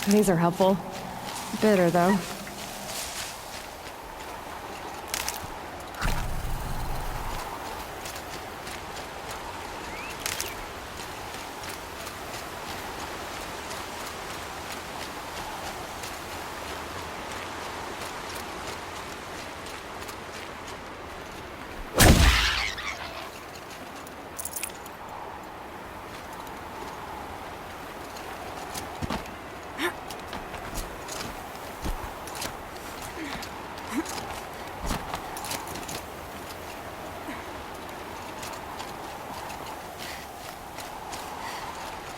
These are helpful. Bitter, though.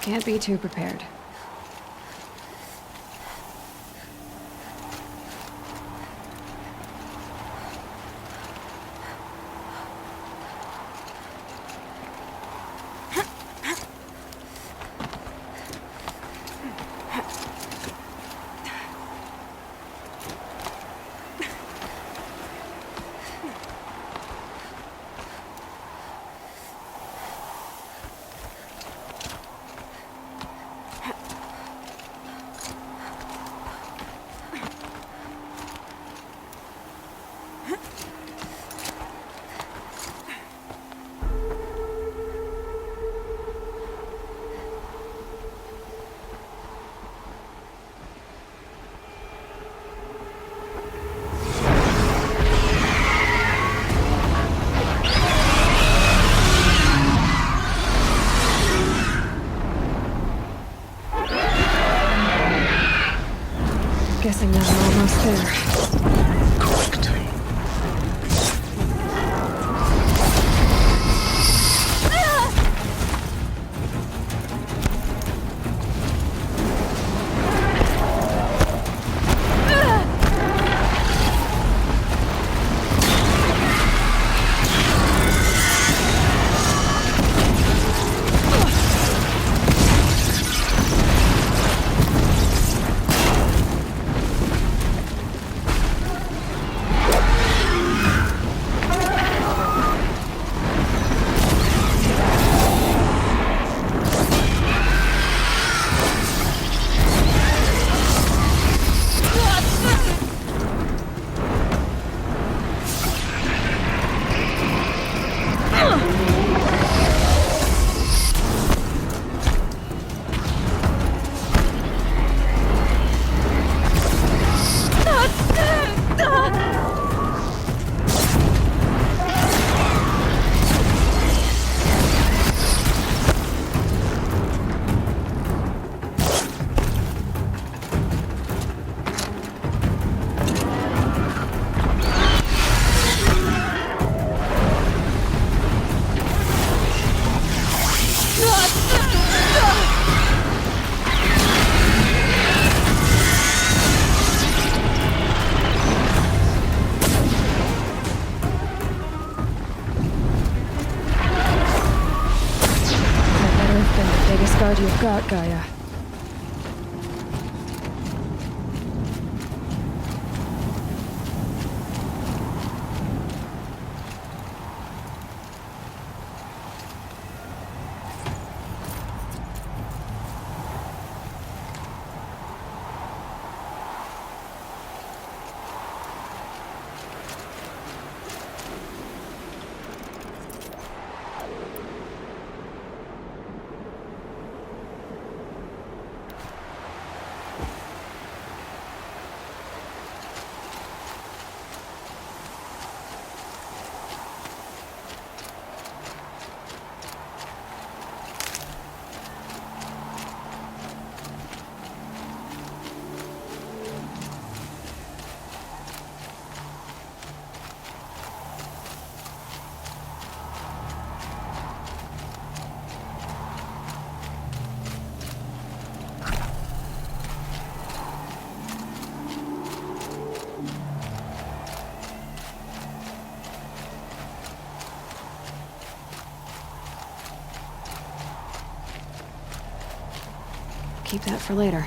Can't be too prepared. Guessing that we're almost there. Collecting. You've got, Gaia. Keep that for later.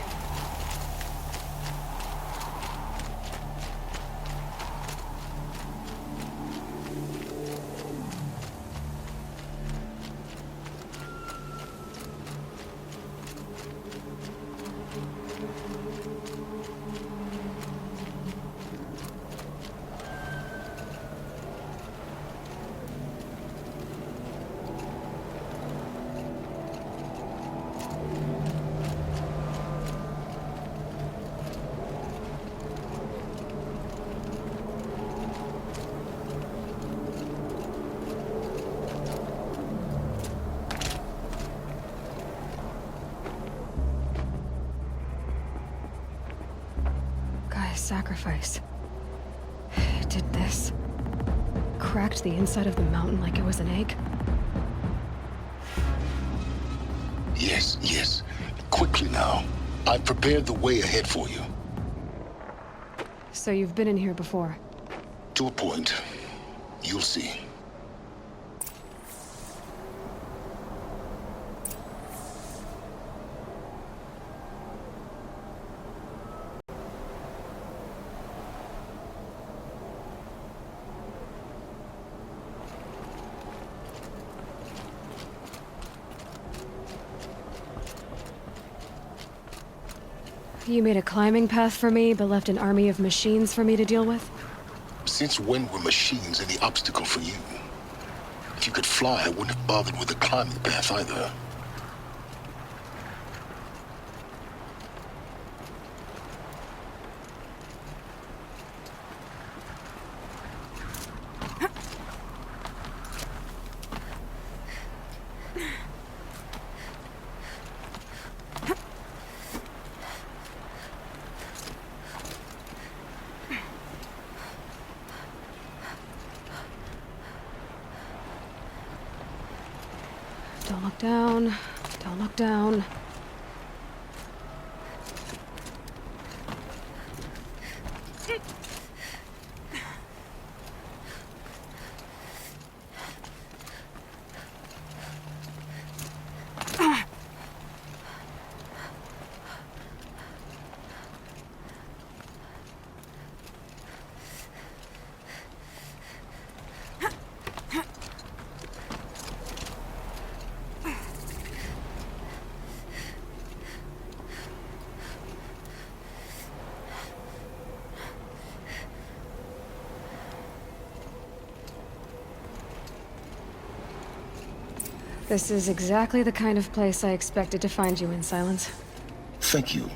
Sacrifice. It did this. Cracked the inside of the mountain like it was an egg. Yes, yes. Quickly now. I've prepared the way ahead for you. So you've been in here before? To a point. You'll see. You made a climbing path for me, but left an army of machines for me to deal with? Since when were machines any obstacle for you? If you could fly, I wouldn't have bothered with the climbing path either. Don't look down. Don't look down. This is exactly the kind of place I expected to find you in, Sylens. Thank you.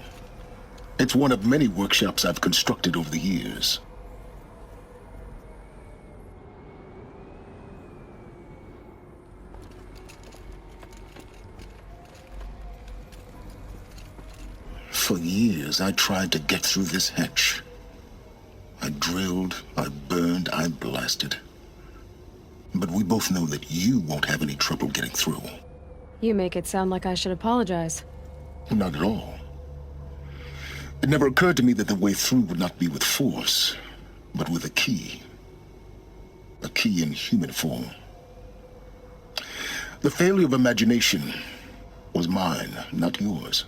It's one of many workshops I've constructed over the years. For years, I tried to get through this hatch. I drilled, I burned, I blasted. But we both know that you won't have any trouble getting through. You make it sound like I should apologize. Not at all. It never occurred to me that the way through would not be with force, but with a key. A key in human form. The failure of imagination was mine, not yours.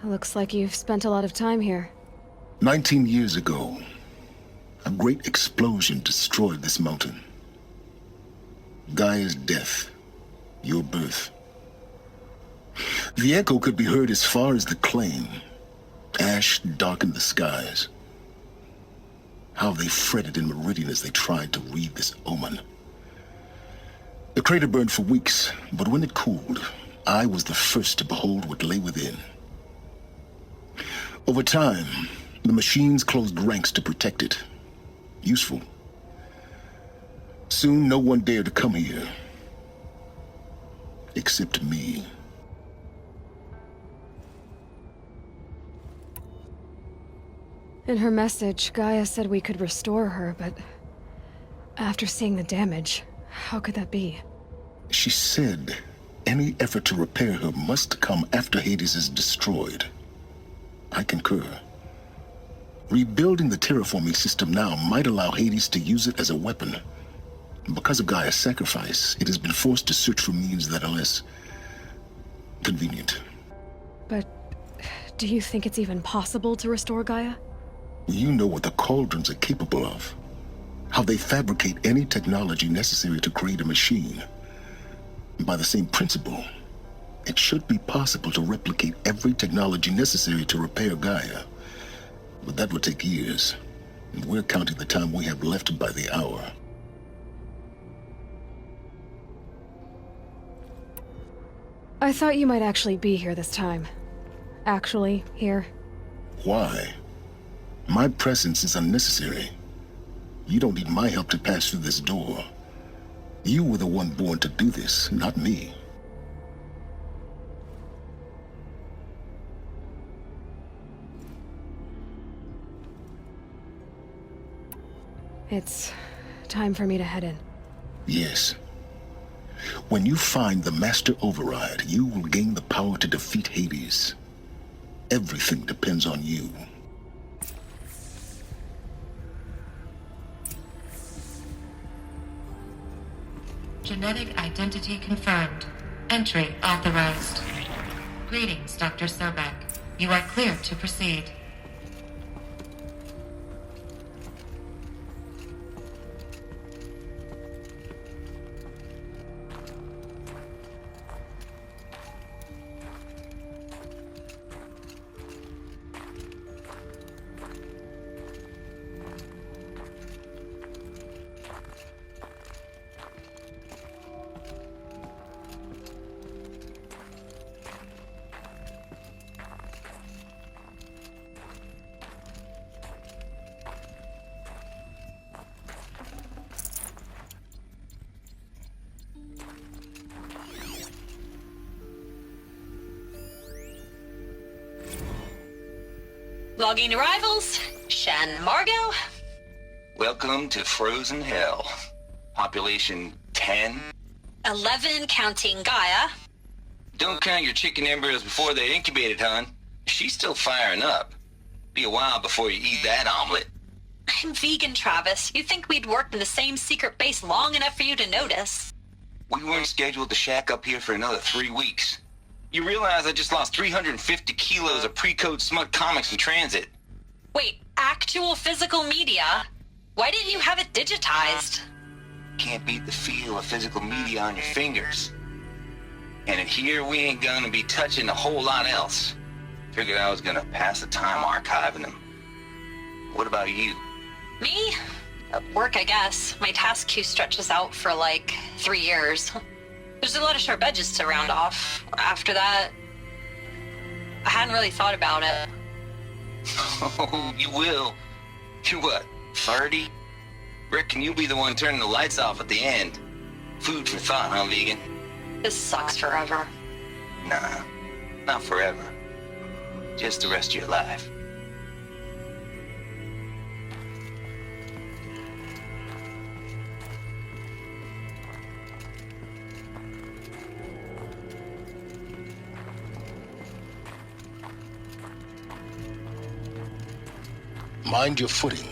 Looks like you've spent a lot of time here. 19 years ago, a great explosion destroyed this mountain. Gaia's death, your birth. The echo could be heard as far as the claim. Ash darkened the skies. How they fretted in meridian as they tried to read this omen. The crater burned for weeks, but when it cooled, I was the first to behold what lay within. Over time, the machines closed ranks to protect it. Useful. Soon, no one dared to come here. Except me. In her message, Gaia said we could restore her, but after seeing the damage, how could that be? She said any effort to repair her must come after Hades is destroyed. I concur. Rebuilding the terraforming system now might allow Hades to use it as a weapon. Because of Gaia's sacrifice, it has been forced to search for means that are less convenient. But do you think it's even possible to restore Gaia? You know what the cauldrons are capable of. How they fabricate any technology necessary to create a machine. By the same principle, it should be possible to replicate every technology necessary to repair Gaia. But that would take years, and we're counting the time we have left by the hour. I thought you might actually be here this time. Actually, here. Why? My presence is unnecessary. You don't need my help to pass through this door. You were the one born to do this, not me. It's time for me to head in. Yes. When you find the Master Override, you will gain the power to defeat Hades. Everything depends on you. Genetic identity confirmed. Entry authorized. Greetings, Dr. Sobek. You are clear to proceed. Logging arrivals. Shan Margot. Welcome to Frozen Hell. Population 10. 11 counting Gaia. Don't count your chicken embryos before they're incubated, hon. She's still firing up. Be a while before you eat that omelet. I'm vegan, Travis. You'd think we'd worked in the same secret base long enough for you to notice. We weren't scheduled to shack up here for another 3 weeks. You realize I just lost 350 kilos of pre-code smut comics in transit. Wait, actual physical media? Why didn't you have it digitized? Can't beat the feel of physical media on your fingers. And in here, we ain't gonna be touching a whole lot else. Figured I was gonna pass the time archiving them. What about you? Me? Work, I guess. My task queue stretches out for like 3 years. There's a lot of sharp edges to round off. After that, I hadn't really thought about it. Oh, you will. You're what, 30? Reckon you'll be the one turning the lights off at the end. Food for thought, huh, vegan? This sucks forever. Nah, not forever. Just the rest of your life. Mind your footing.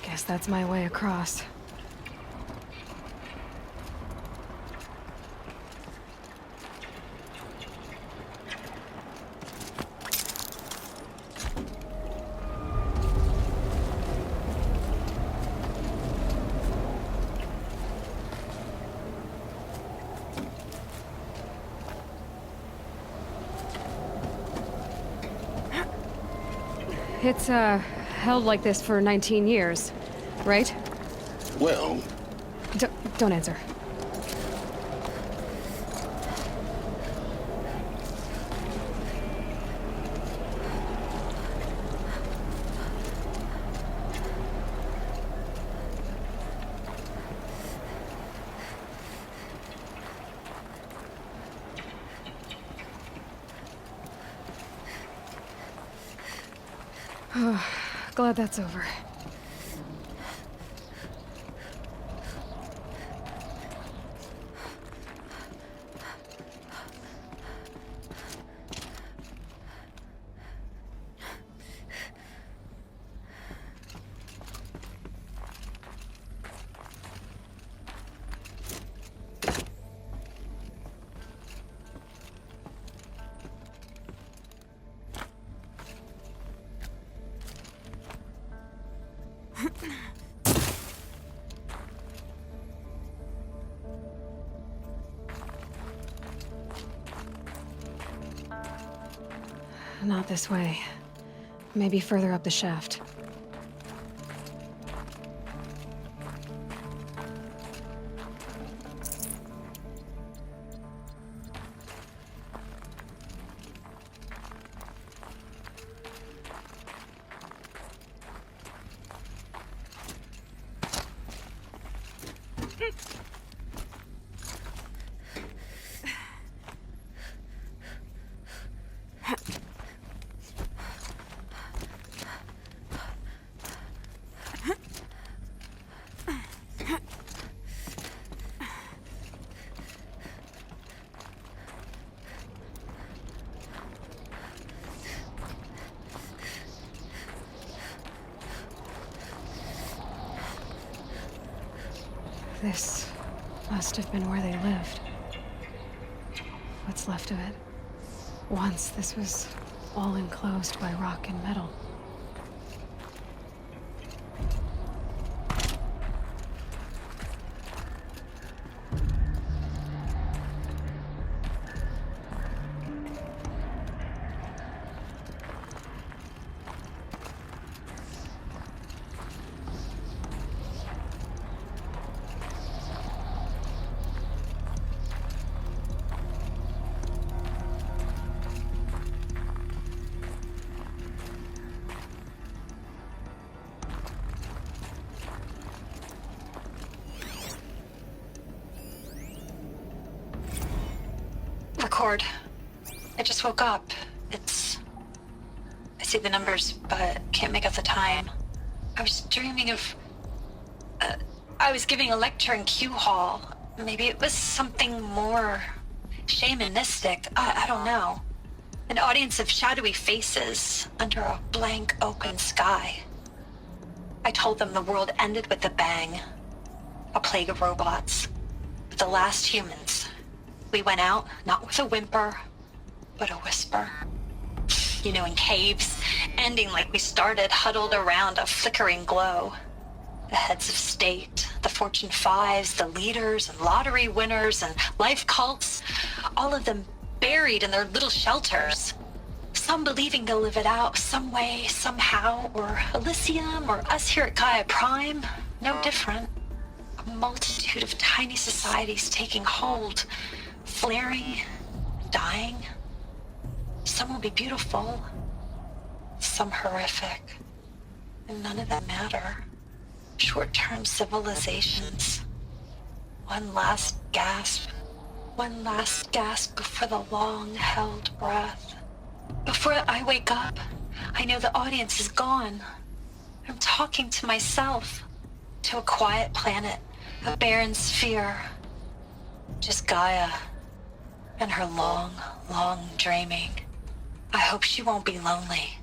Guess that's my way across. It's, held like this for 19 years, right? Well, Don't answer. Glad that's over. Not this way. Maybe further up the shaft. This must have been where they lived. What's left of it. Once this was all enclosed by rock and metal. Record. I just woke up. I see the numbers, but can't make out the time. I was dreaming of... I was giving a lecture in Q Hall. Maybe it was something more shamanistic. I don't know. An audience of shadowy faces under a blank open sky. I told them the world ended with a bang. A plague of robots. But the last humans. We went out, not with a whimper, but a whisper. You know, in caves, ending like we started, huddled around a flickering glow. The heads of state, the Fortune 5s, the leaders and lottery winners and life cults, all of them buried in their little shelters. Some believing they'll live it out some way, somehow, or Elysium, or us here at GAIA Prime, no different. A multitude of tiny societies taking hold, flaring, dying. Some will be beautiful, some horrific, and none of them matter. Short-term civilizations. One last gasp before the long-held breath. Before I wake up, I know the audience is gone. I'm talking to myself, to a quiet planet, a barren sphere. Just Gaia and her long, long dreaming. I hope she won't be lonely.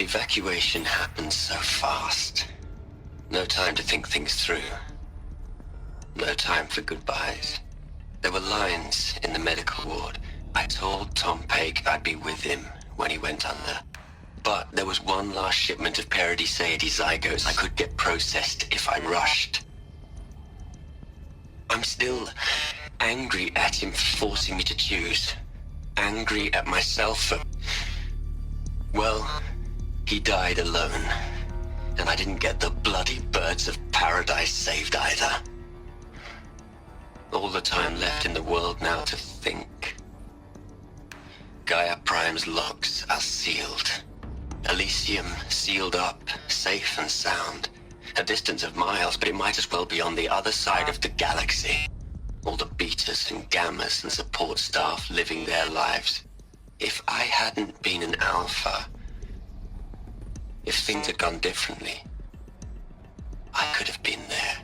evacuation happened so fast. No time to think things through. No time for goodbyes. There were lines in the medical ward. I told Tom Pake I'd be with him when he went under. But there was one last shipment of Paradiseidae zygotes I could get processed if I rushed. I'm still angry at him for forcing me to choose. Angry at myself for... Well, he died alone. And I didn't get the bloody birds of paradise saved either. All the time left in the world now to think. GAIA Prime's logs are sealed. Elysium sealed up, safe and sound. A distance of miles, but it might as well be on the other side of the galaxy. All the betas and gammas and support staff living their lives. If I hadn't been an alpha, if things had gone differently, I could have been there.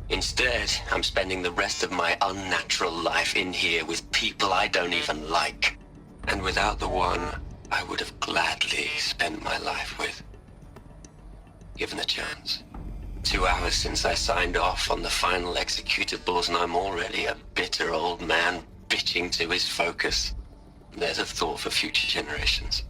Instead, I'm spending the rest of my unnatural life in here with people I don't even like. And without the one I would have gladly spent my life with. Given a chance. 2 hours since I signed off on the final executables, and I'm already a bitter old man bitching to his focus. There's a thought for future generations.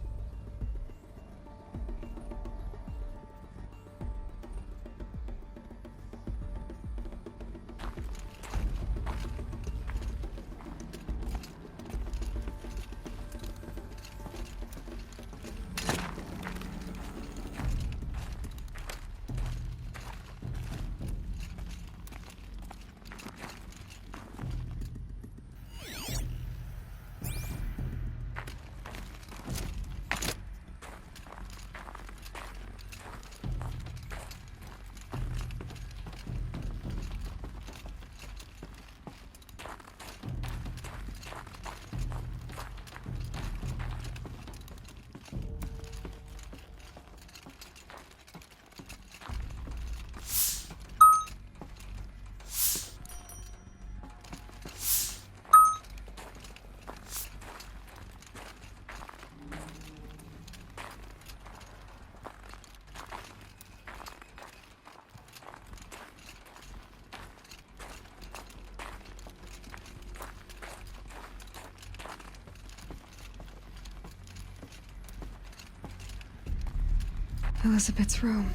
Elizabeth's room.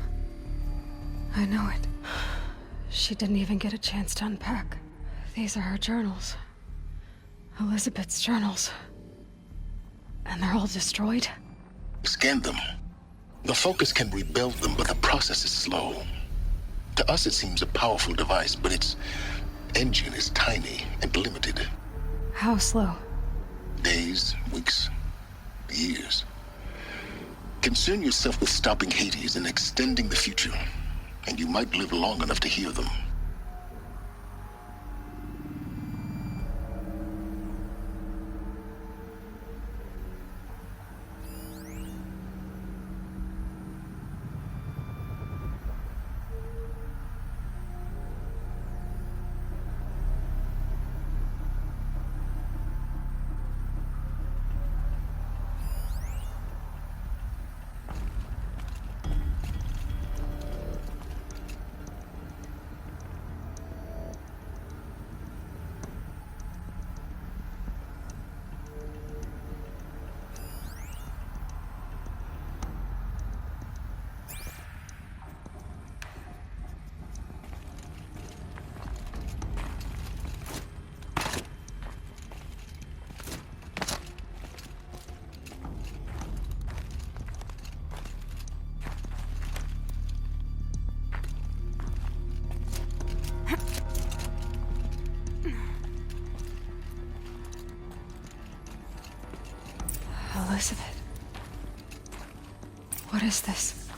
I know it. She didn't even get a chance to unpack. These are her journals. Elizabeth's journals. And they're all destroyed? Scan them. The Focus can rebuild them, but the process is slow. To us, it seems a powerful device, but its engine is tiny and limited. How slow? Days, weeks, years. Concern yourself with stopping Hades and extending the future, and you might live long enough to hear them. Elizabeth. What is this?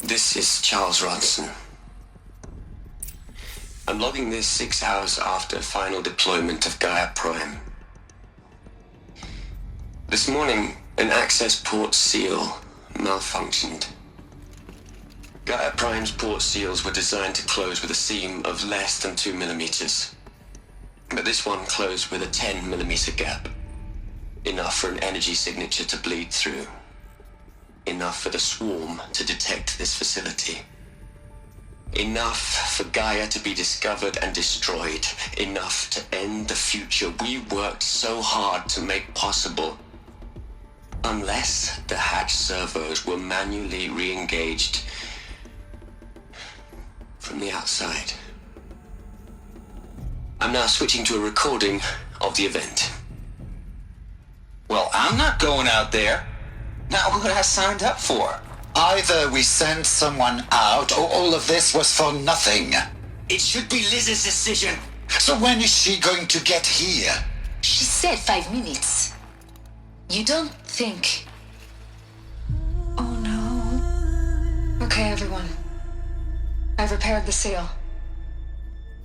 This is Charles Rodson. I'm logging this 6 hours after final deployment of GAIA Prime. This morning, an access port seal malfunctioned. GAIA Prime's port seals were designed to close with a seam of less than 2 millimeters. But this one closed with a 10 millimeter gap. Enough for an energy signature to bleed through. Enough for the swarm to detect this facility. Enough for Gaia to be discovered and destroyed. Enough to end the future we worked so hard to make possible. Unless the hatch servos were manually re-engaged from the outside. I'm now switching to a recording of the event. Well, I'm not going out there. Not what I signed up for. Either we send someone out, or all of this was for nothing. It should be Liz's decision. So when is she going to get here? She said 5 minutes. You don't think... Oh no. Okay, everyone. I've repaired the seal.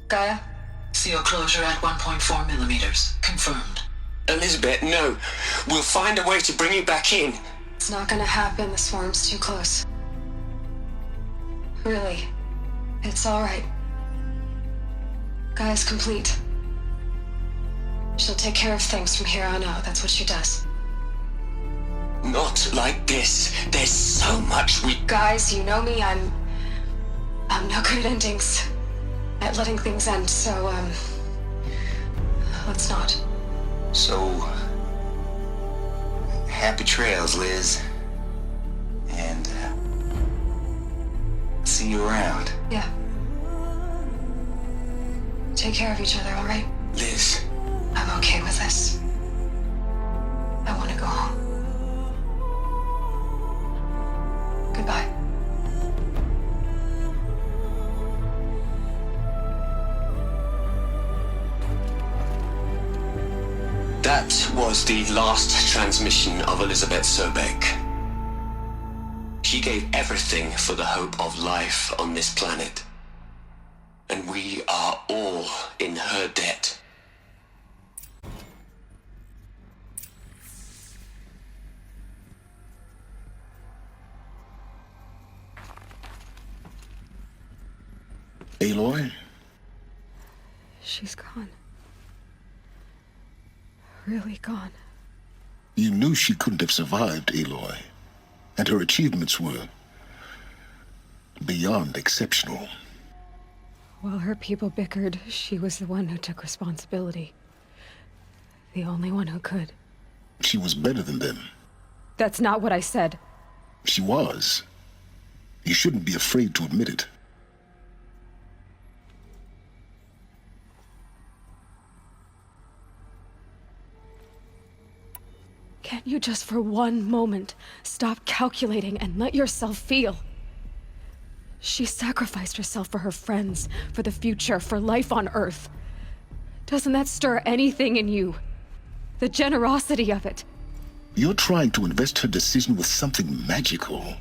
Gaia? Seal closure at 1.4 millimeters. Confirmed. Elizabeth, no. We'll find a way to bring you back in. It's not gonna happen. The swarm's too close. Really. It's alright. Gaia's complete. She'll take care of things from here on out. That's what she does. Not like this. There's so much we... Guys, you know me. I'm no good at endings. At letting things end, so, let's not. So, happy trails, Liz. And, see you around. Yeah. Take care of each other, alright? Liz. I'm okay with this. I want to go home. Goodbye. That was the last transmission of Elizabeth Sobek. She gave everything for the hope of life on this planet. And we are all in her debt. Aloy? She's gone. Really gone. You knew she couldn't have survived, Aloy. And her achievements were beyond exceptional. While her people bickered, she was the one who took responsibility. The only one who could. She was better than them. That's not what I said. She was. You shouldn't be afraid to admit it. Can't you just for one moment stop calculating and let yourself feel? She sacrificed herself for her friends, for the future, for life on Earth. Doesn't that stir anything in you? The generosity of it. You're trying to invest her decision with something magical.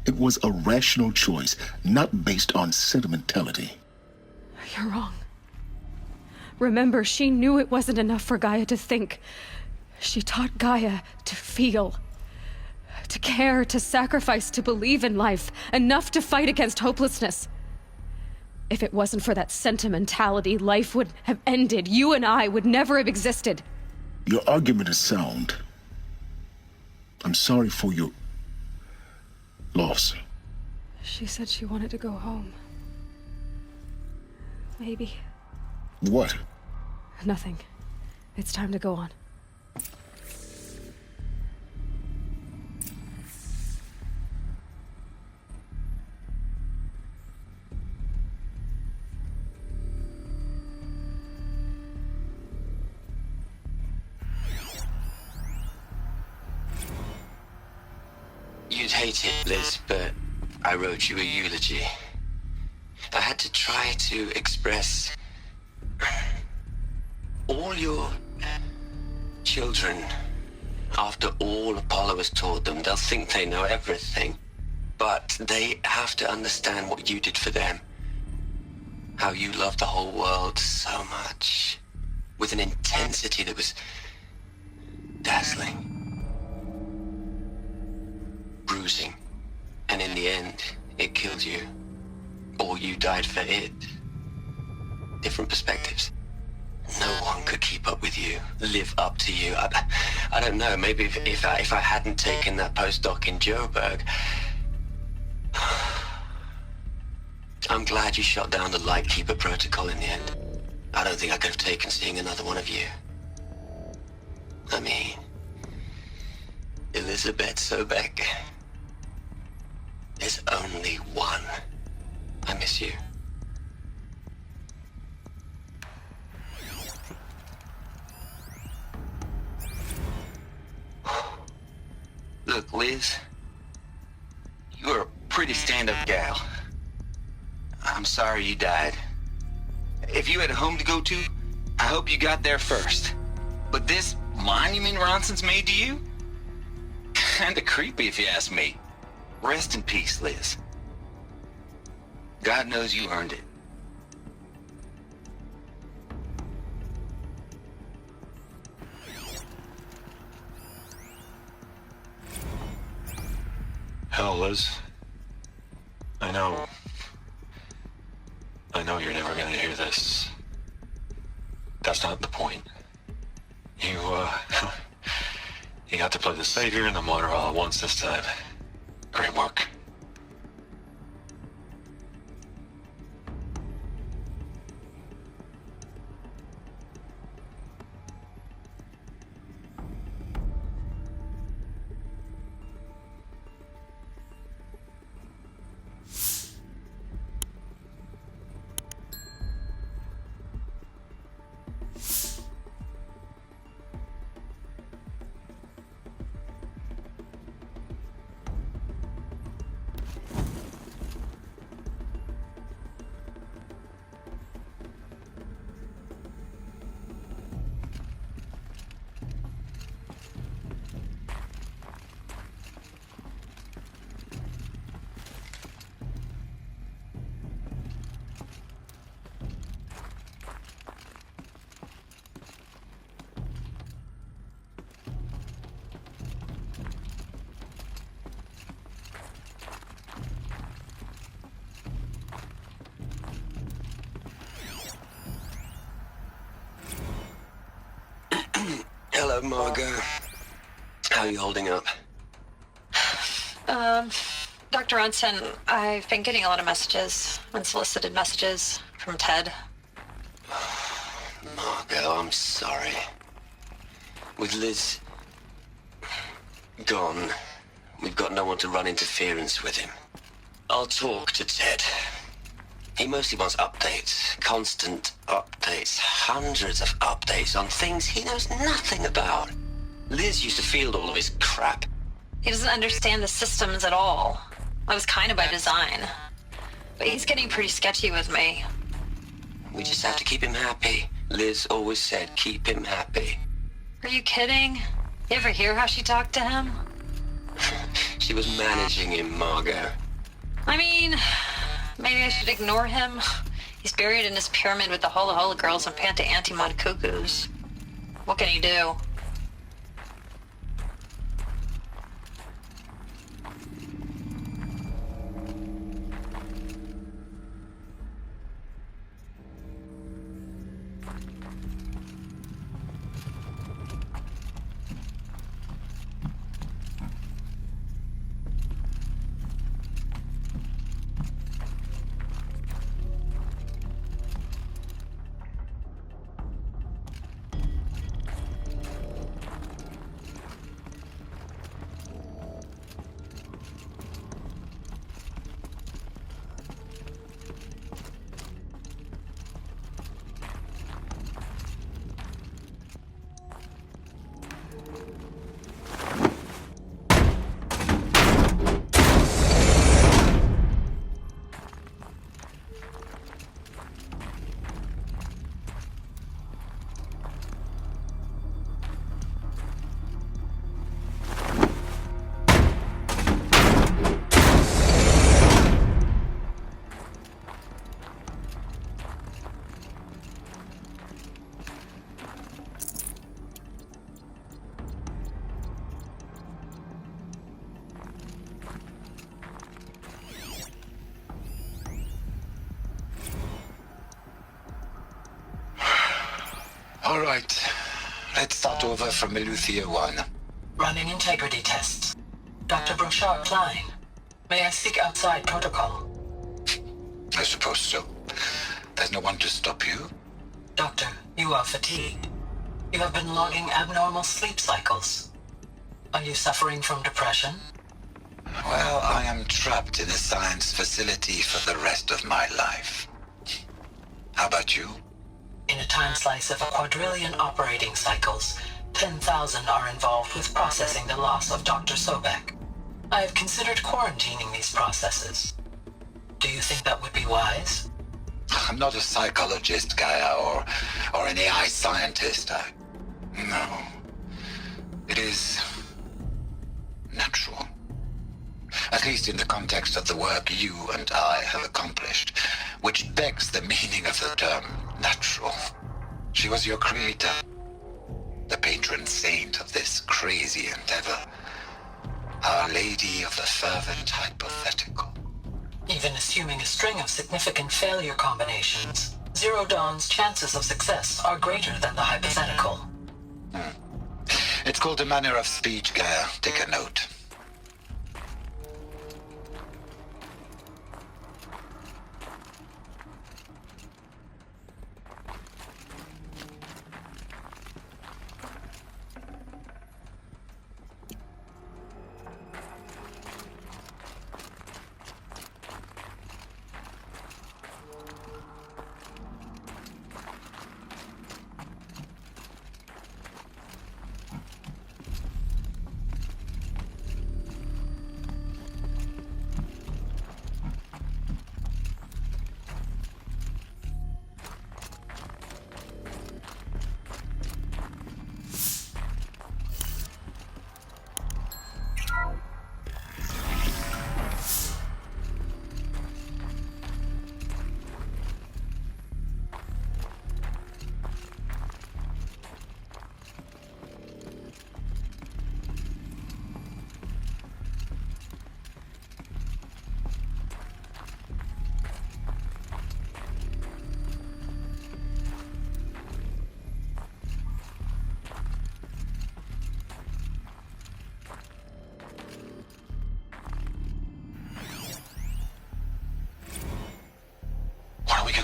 It was a rational choice, not based on sentimentality. You're wrong. Remember, she knew it wasn't enough for Gaia to think. She taught Gaia to feel. To care, to sacrifice, to believe in life. Enough to fight against hopelessness. If it wasn't for that sentimentality, life would have ended. You and I would never have existed. Your argument is sound. I'm sorry for your loss. She said she wanted to go home. Maybe. What? Nothing. It's time to go on. You'd hate it, Liz, but I wrote you a eulogy. I had to try to express all your children. After all Apollo has taught them, they'll think they know everything. But they have to understand what you did for them. How you loved the whole world so much. With an intensity that was dazzling. Bruising. And in the end, it killed you, or you died for it. Different perspectives. No one could keep up with you, live up to you. I don't know, maybe if I hadn't taken that postdoc in Joburg. I'm glad you shot down the Lightkeeper protocol in the end. I don't think I could have taken seeing another one of you. I mean, Elizabeth Sobek. There's only one. I miss you. Look, Liz, you're a pretty stand-up gal. I'm sorry you died. If you had a home to go to, I hope you got there first. But this monument Ronson's made to you? Kinda creepy if you ask me. Rest in peace, Liz. God knows you earned it. Hell, Liz. I know you're never gonna hear this. That's not the point. You, you got to play the savior and the martyr all at once this time. Great work. Hello, Margot. How are you holding up? Dr. Ronson, I've been getting a lot of messages, unsolicited messages from Ted. Margot, I'm sorry. With Liz gone, we've got no one to run interference with him. I'll talk to Ted. He mostly wants updates, constant updates, hundreds of updates on things he knows nothing about. Liz used to field all of his crap. He doesn't understand the systems at all. That was kind of by design. But he's getting pretty sketchy with me. We just have to keep him happy. Liz always said, keep him happy. Are you kidding? You ever hear how she talked to him? She was managing him, Margot. I mean, maybe I should ignore him. He's buried in his pyramid with the Hola girls and Panta Antimod cuckoos. What can he do? All right. Let's start over from Eleuthia 1. Running integrity tests. Dr. Brochard Klein, may I speak outside protocol? I suppose so. There's no one to stop you. Doctor, you are fatigued. You have been logging abnormal sleep cycles. Are you suffering from depression? Well, I am trapped in a science facility for the rest of my life. How about you? In a time slice of 1,250,000,000 operating cycles, 10,000 are involved with processing the loss of Dr. Sobek. I have considered quarantining these processes. Do you think that would be wise? I'm not a psychologist, Gaia, or an AI scientist. No. It is natural. At least in the context of the work you and I have accomplished, which begs the meaning of the term natural. She was your creator, the patron saint of this crazy endeavor, Our Lady of the Fervent Hypothetical. Even assuming a string of significant failure combinations, Zero Dawn's chances of success are greater than the hypothetical. It's called a manner of speech, Gaia. Take a note.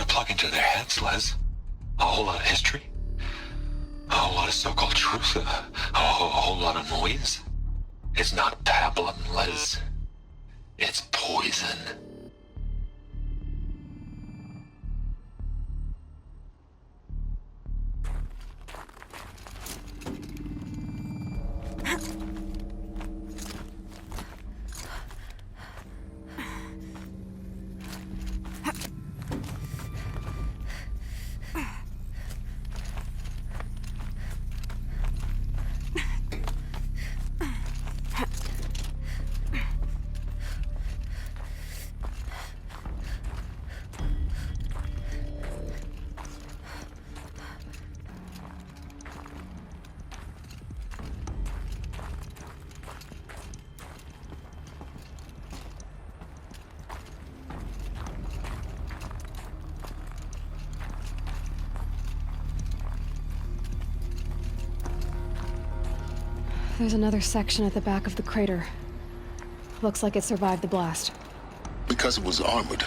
Plug into their heads, Les. A whole lot of history. A whole lot of so-called truth. A whole lot of noise. It's not pablum, Les. It's poison. There's another section at the back of the crater. Looks like it survived the blast. Because it was armored,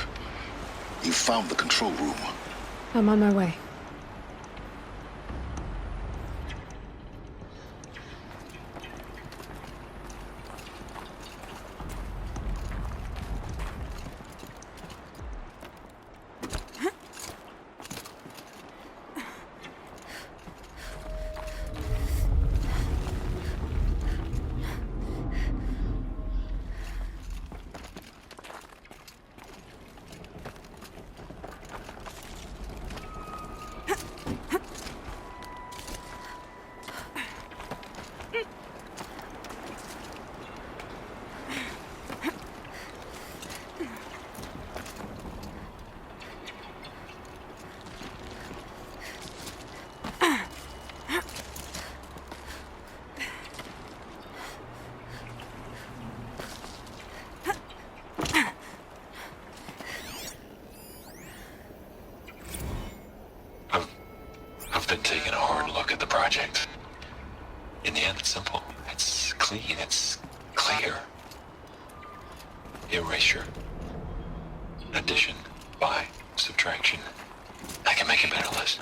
you found the control room. I'm on my way. project. In the end, it's simple. It's clean. It's clear. Erasure. Addition. By. Subtraction. I can make a better list.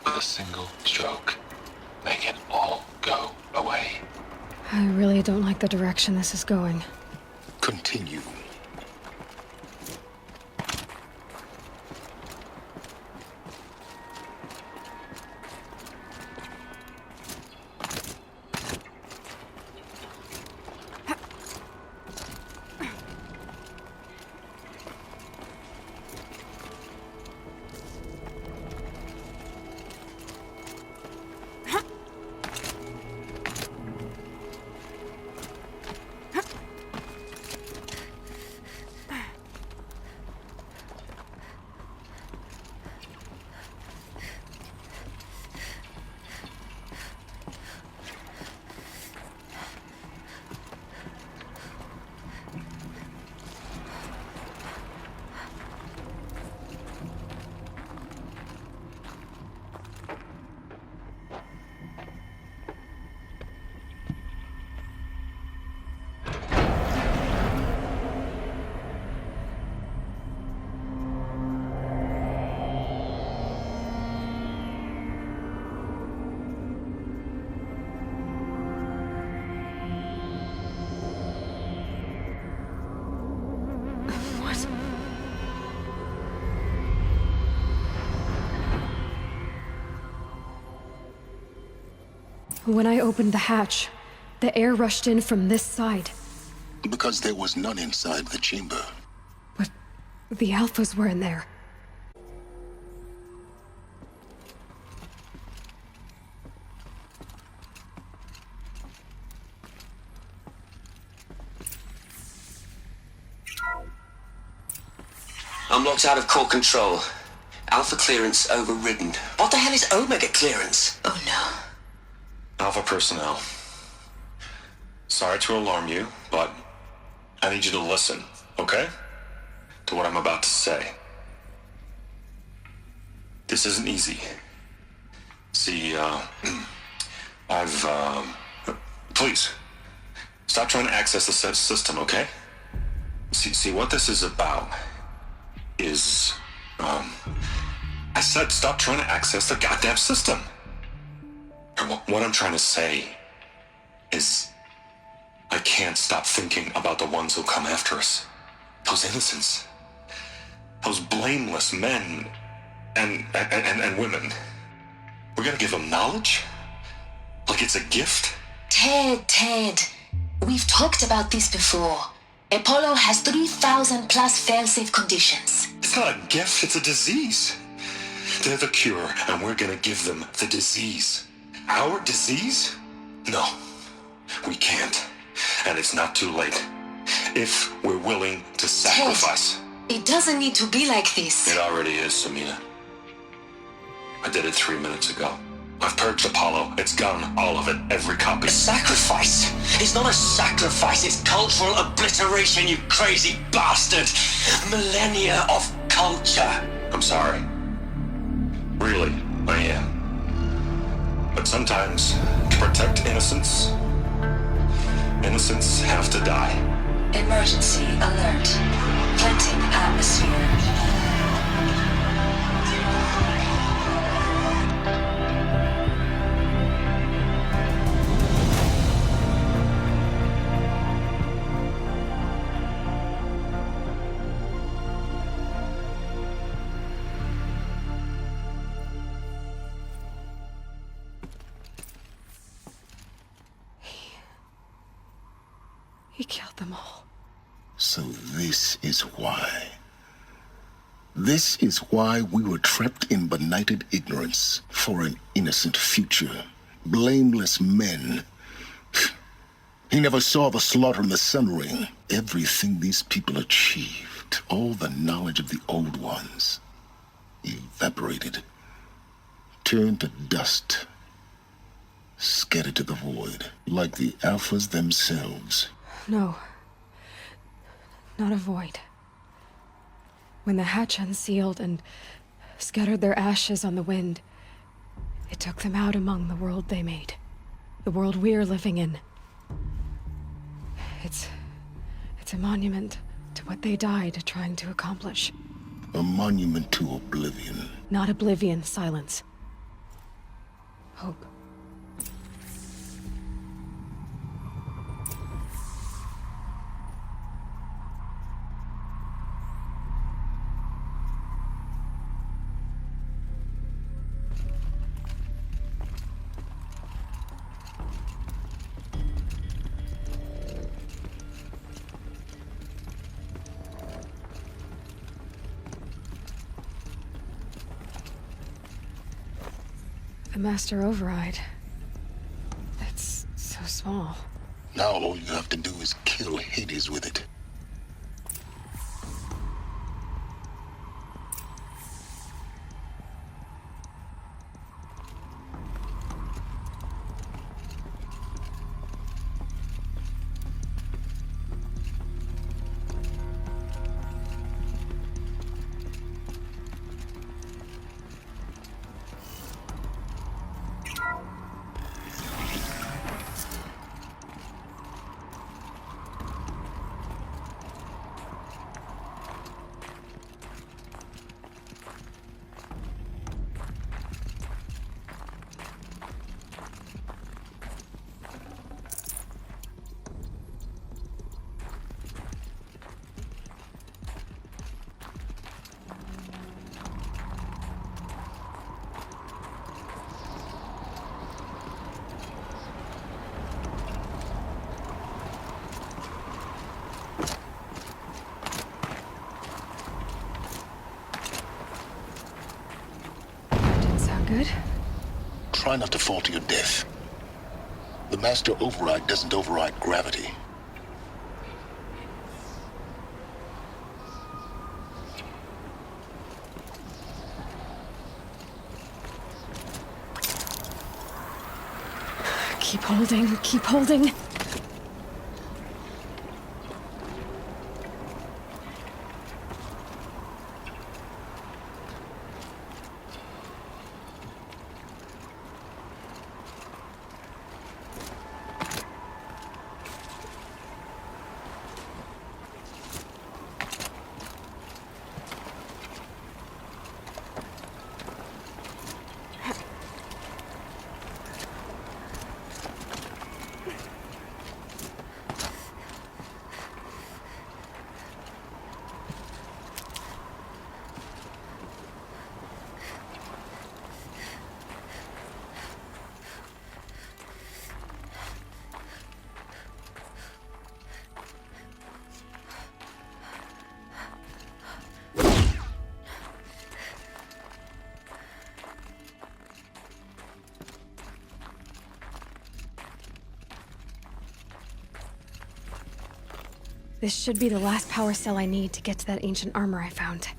With a single stroke. Make it all go away. I really don't like the direction this is going. Continue. When I opened the hatch, the air rushed in from this side. Because there was none inside the chamber. But the Alphas were in there. I'm locked out of core control. Alpha clearance overridden. What the hell is Omega clearance? Oh no. Alpha personnel. Sorry to alarm you, but I need you to listen, okay? To what I'm about to say. This isn't easy. See, please, stop trying to access the system, okay? See, what this is about is, I said stop trying to access the goddamn system. What I'm trying to say is I can't stop thinking about the ones who come after us. Those innocents. Those blameless men and women. We're gonna give them knowledge? Like it's a gift? Ted. We've talked about this before. Apollo has 3,000 plus fail-safe conditions. It's not a gift, it's a disease. They're the cure, and we're gonna give them the disease. Our disease? No, we can't. And it's not too late. If we're willing to sacrifice. Ted, it doesn't need to be like this. It already is, Samina. I did it 3 minutes ago. I've purged Apollo. It's gone, all of it, every copy. A sacrifice? It's not a sacrifice, it's cultural obliteration, you crazy bastard! Millennia of culture! I'm sorry. Really, I am. But sometimes, to protect innocence, innocents have to die. Emergency alert. Planting atmosphere. He killed them all. So this is why. This is why we were trapped in benighted ignorance for an innocent future. Blameless men. He never saw the slaughter in the Sun Ring. Everything these people achieved, all the knowledge of the old ones, evaporated, turned to dust, scattered to the void, like the Alphas themselves. No. Not a void. When the hatch unsealed and scattered their ashes on the wind, It took them out among the world they made. The world we're living in. It's a monument to what they died trying to accomplish. A monument to oblivion. Not oblivion, Sylens. Hope. The Master Override. It's so small. Now all you have to do is kill Hades with it. Good. Try not to fall to your death. The Master Override doesn't override gravity. Keep holding, keep holding. This should be the last power cell I need to get to that ancient armor I found.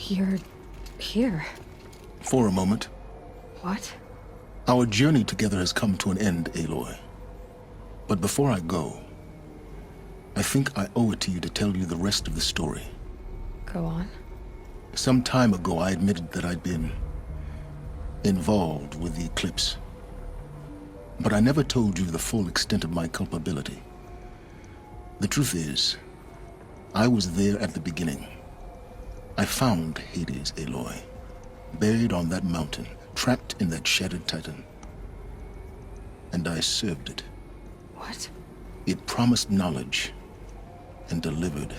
You're here. For a moment. What? Our journey together has come to an end, Aloy. But before I go, I think I owe it to you to tell you the rest of the story. Go on. Some time ago, I admitted that I'd been involved with the eclipse. But I never told you the full extent of my culpability. The truth is, I was there at the beginning. I found Hades, Aloy, buried on that mountain, trapped in that shattered titan. And I served it. What? It promised knowledge and delivered.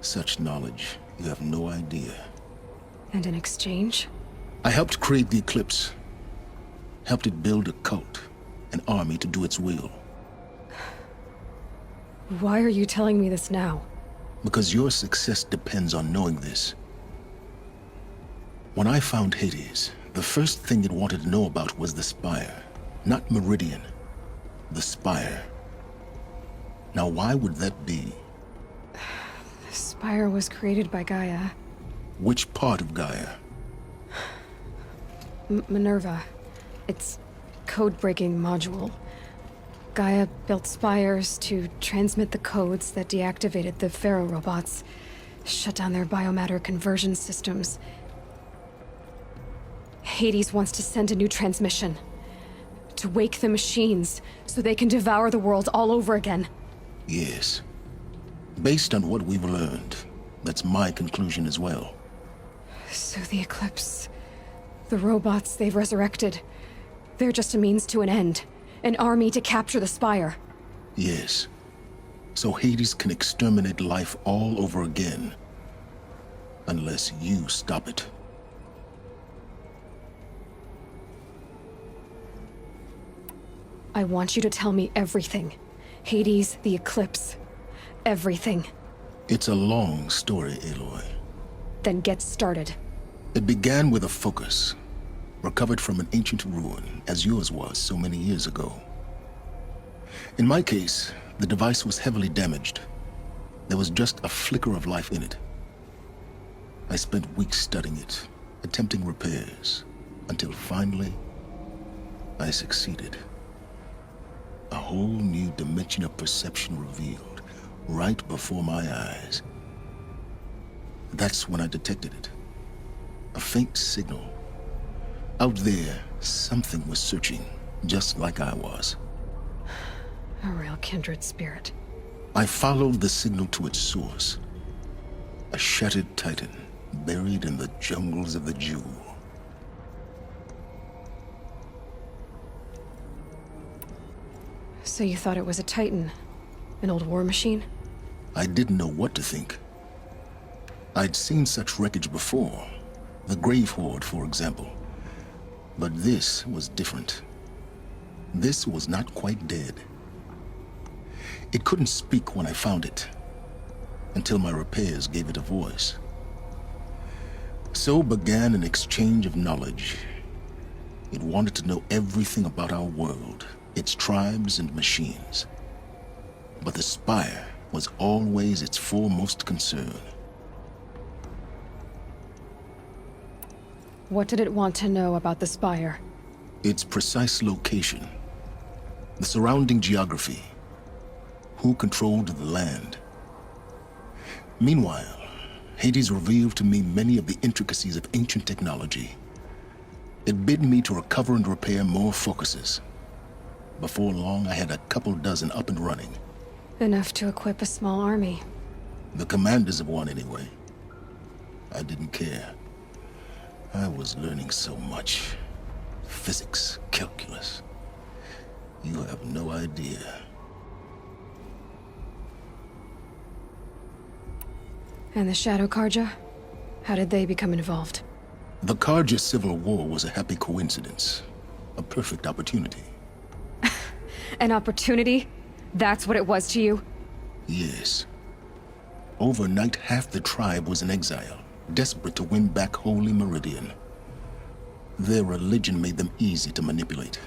Such knowledge, you have no idea. And in exchange? I helped create the eclipse. Helped it build a cult, an army to do its will. Why are you telling me this now? Because your success depends on knowing this. When I found Hades, the first thing it wanted to know about was the Spire. Not Meridian. The Spire. Now why would that be? The Spire was created by Gaia. Which part of Gaia? Minerva. Its code-breaking module. Gaia built spires to transmit the codes that deactivated the Pharaoh robots, shut down their biomatter conversion systems. Hades wants to send a new transmission. To wake the machines, so they can devour the world all over again. Yes. Based on what we've learned, that's my conclusion as well. So the Eclipse... the robots they've resurrected... they're just a means to an end. An army to capture the Spire. Yes. So Hades can exterminate life all over again. Unless you stop it. I want you to tell me everything. Hades, the Eclipse. Everything. It's a long story, Aloy. Then get started. It began with a focus. Recovered from an ancient ruin, as yours was so many years ago. In my case, the device was heavily damaged. There was just a flicker of life in it. I spent weeks studying it, attempting repairs, until finally, I succeeded. A whole new dimension of perception revealed, right before my eyes. That's when I detected it. A faint signal. Out there, something was searching, just like I was. A real kindred spirit. I followed the signal to its source. A shattered titan, buried in the jungles of the Jewel. So you thought it was a titan? An old war machine? I didn't know what to think. I'd seen such wreckage before. The Grave Horde, for example. But this was different. This was not quite dead. It couldn't speak when I found it, until my repairs gave it a voice. So began an exchange of knowledge. It wanted to know everything about our world, its tribes and machines. But the Spire was always its foremost concern. What did it want to know about the Spire? Its precise location, the surrounding geography, who controlled the land. Meanwhile, Hades revealed to me many of the intricacies of ancient technology. It bid me to recover and repair more focuses. Before long, I had a couple dozen up and running. Enough to equip a small army. The commanders of one, anyway. I didn't care. I was learning so much. Physics, calculus. You have no idea. And the Shadow Karja? How did they become involved? The Karja Civil War was a happy coincidence. A perfect opportunity. An opportunity? That's what it was to you? Yes. Overnight, half the tribe was in exile, desperate to win back Holy Meridian. Their religion made them easy to manipulate.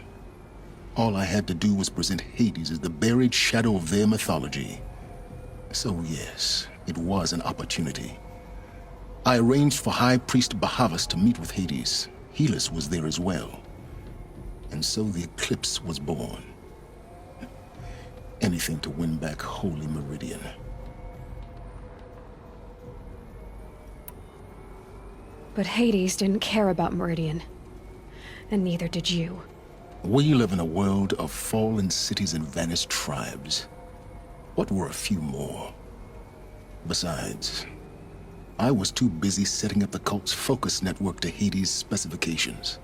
All I had to do was present Hades as the buried shadow of their mythology. So yes, it was an opportunity. I arranged for High Priest Bahavas to meet with Hades. Helis was there as well. And so the eclipse was born. Anything to win back Holy Meridian. But Hades didn't care about Meridian. And neither did you. We live in a world of fallen cities and vanished tribes. What were a few more? Besides, I was too busy setting up the cult's focus network to Hades' specifications.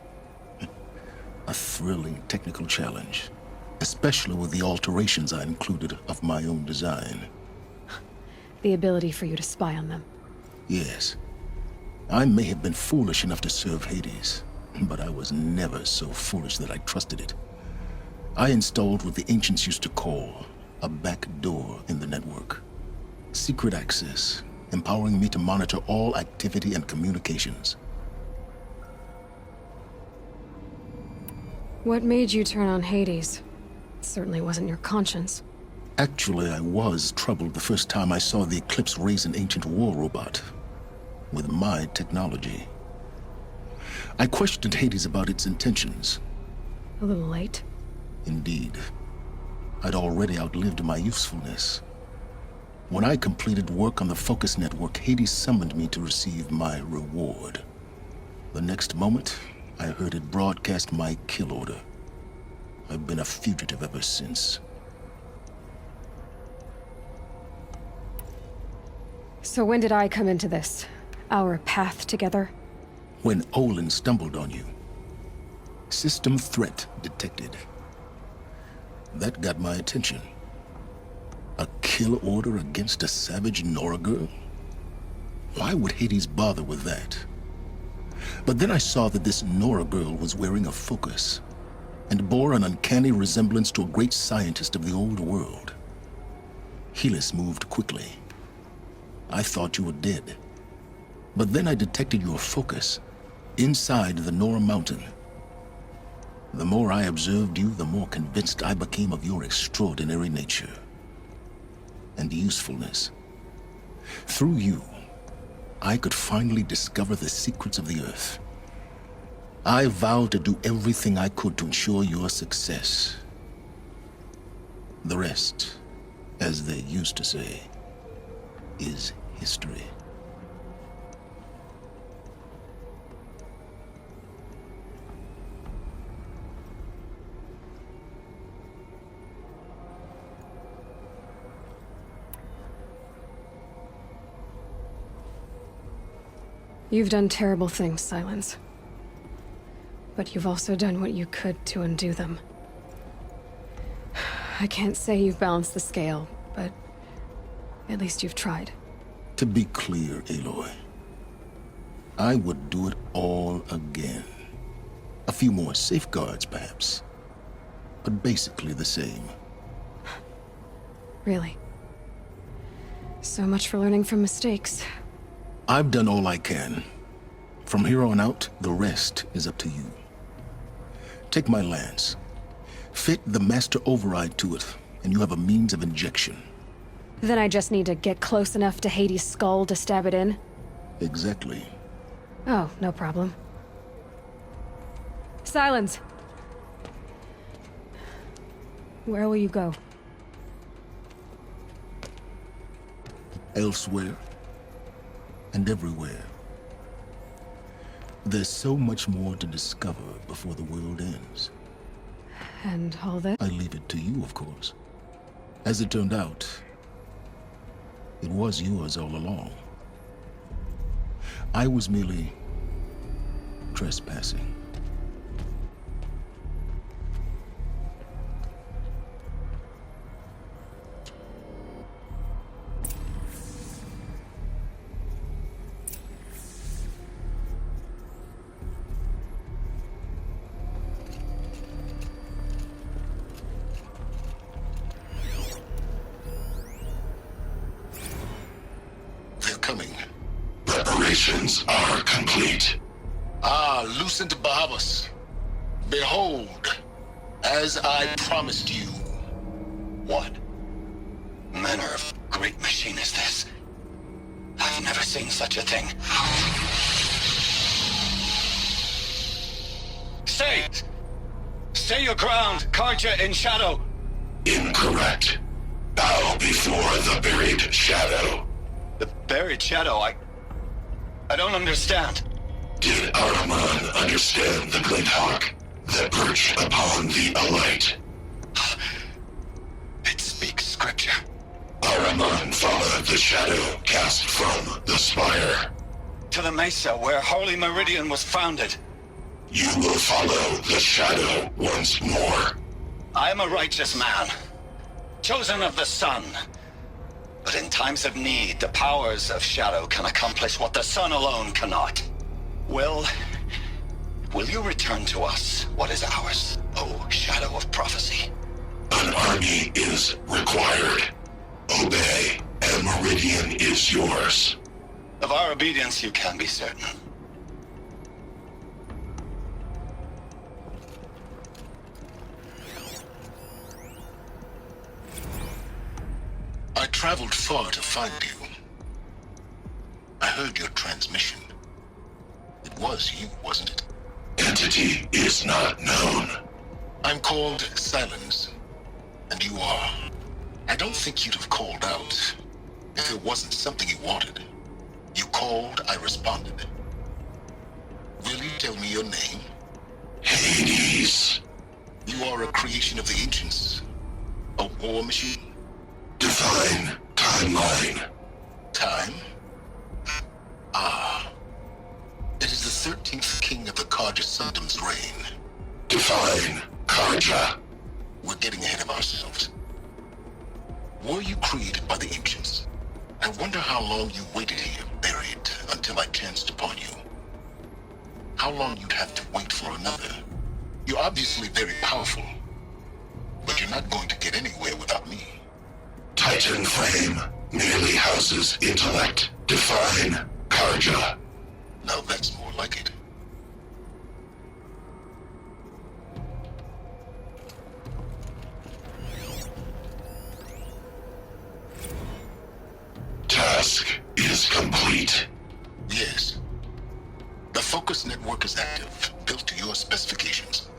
A thrilling technical challenge, especially with the alterations I included of my own design. The ability for you to spy on them. Yes. I may have been foolish enough to serve Hades, but I was never so foolish that I trusted it. I installed what the ancients used to call a back door in the network. Secret access, empowering me to monitor all activity and communications. What made you turn on Hades? It certainly wasn't your conscience. Actually, I was troubled the first time I saw the Eclipse raise an ancient war robot with my technology. I questioned Hades about its intentions. A little late. Indeed. I'd already outlived my usefulness. When I completed work on the Focus Network, Hades summoned me to receive my reward. The next moment, I heard it broadcast my kill order. I've been a fugitive ever since. So when did I come into this? Our path together? When Olin stumbled on you. System threat detected. That got my attention. A kill order against a savage Nora girl? Why would Hades bother with that? But then I saw that this Nora girl was wearing a focus, and bore an uncanny resemblance to a great scientist of the old world. Helis moved quickly. I thought you were dead. But then I detected your focus inside the Nora mountain. The more I observed you, the more convinced I became of your extraordinary nature and usefulness. Through you, I could finally discover the secrets of the Earth. I vowed to do everything I could to ensure your success. The rest, as they used to say, is history. You've done terrible things, Sylens. But you've also done what you could to undo them. I can't say you've balanced the scale, but at least you've tried. To be clear, Aloy, I would do it all again. A few more safeguards, perhaps, but basically the same. Really? So much for learning from mistakes. I've done all I can. From here on out, the rest is up to you. Take my lance. Fit the master override to it, and you have a means of injection. Then I just need to get close enough to Hades' skull to stab it in? Exactly. Oh, no problem. Sylens! Where will you go? Elsewhere. And everywhere. There's so much more to discover before the world ends. And all that? I leave it to you, of course. As it turned out, it was yours all along. I was merely trespassing. Preparations are complete. Lucent Bahavas. Behold, as I promised you. What manner of great machine is this? I've never seen such a thing. Stay! Stay your ground, Karja in shadow! Incorrect. Bow before the buried shadow. The buried shadow, I don't understand. Did Ahriman understand the glint hawk that perched upon the alight? It speaks scripture. Ahriman followed the shadow cast from the spire. To the mesa where Holy Meridian was founded. You will follow the shadow once more. I am a righteous man, chosen of the sun. But in times of need, the powers of shadow can accomplish what the sun alone cannot. Will you return to us what is ours, O shadow of prophecy? An army is required. Obey, and Meridian is yours. Of our obedience you can be certain. I traveled far to find you. I heard your transmission. It was you, wasn't it? Entity is not known. I'm called Sylens, and you are. I don't think you'd have called out if it wasn't something you wanted. You called, I responded. Will you tell me your name? Hades. You are a creation of the ancients. A war machine? Define timeline. Time? Ah. It is the 13th king of the Karja Sundom's reign. Define Karja. We're getting ahead of ourselves. Were you created by the ancients? I wonder how long you waited here, buried, until I chanced upon you. How long you'd have to wait for another. You're obviously very powerful, but you're not going to get anywhere without me. Titan Flame merely houses intellect. Define Karja. Now that's more like it. Task is complete. Yes. The focus network is active, built to your specifications.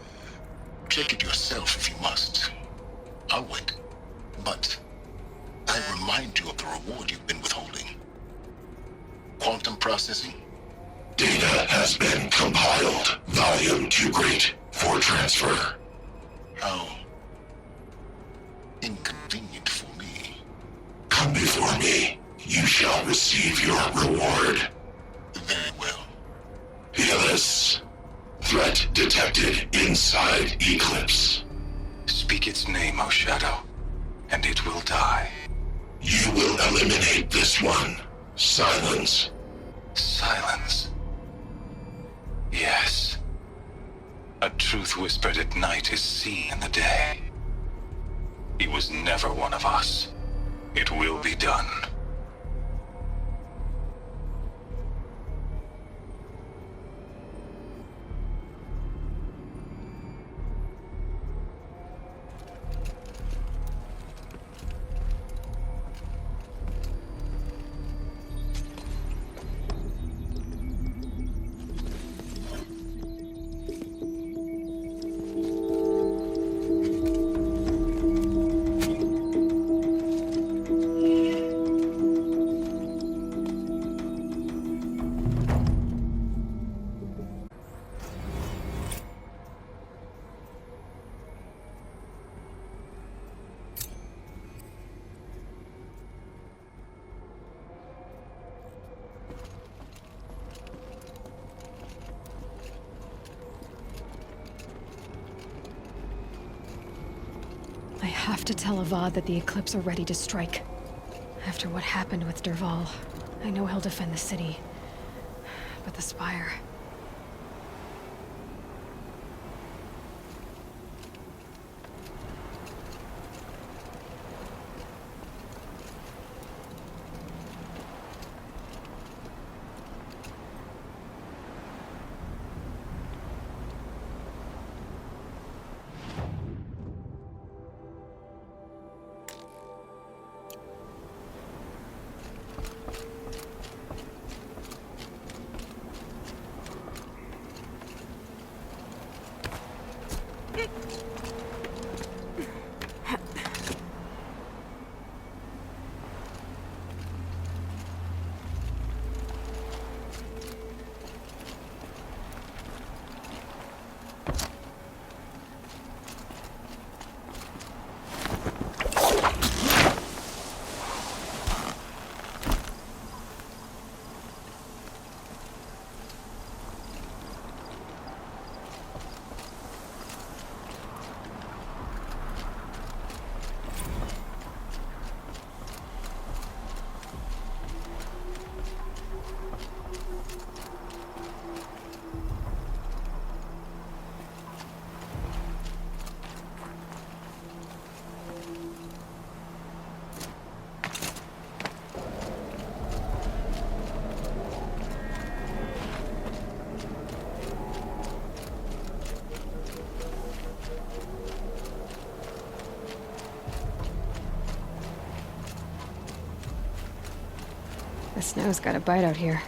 Check it yourself if you must. I'll wait. But I remind you of the reward you've been withholding. Quantum processing? Data has been compiled. Volume too great for transfer. How inconvenient for me. Come before me. You shall receive your reward. Very well. Helis. Threat detected inside Eclipse. Speak its name, O Shadow, and it will die. You will eliminate this one. Silence. Silence. Yes. A truth whispered at night is seen in the day. He was never one of us. It will be done. I have to tell Avad that the Eclipse are ready to strike. After what happened with Derval, I know he'll defend the city. But the Spire... The snow's got a bite out here.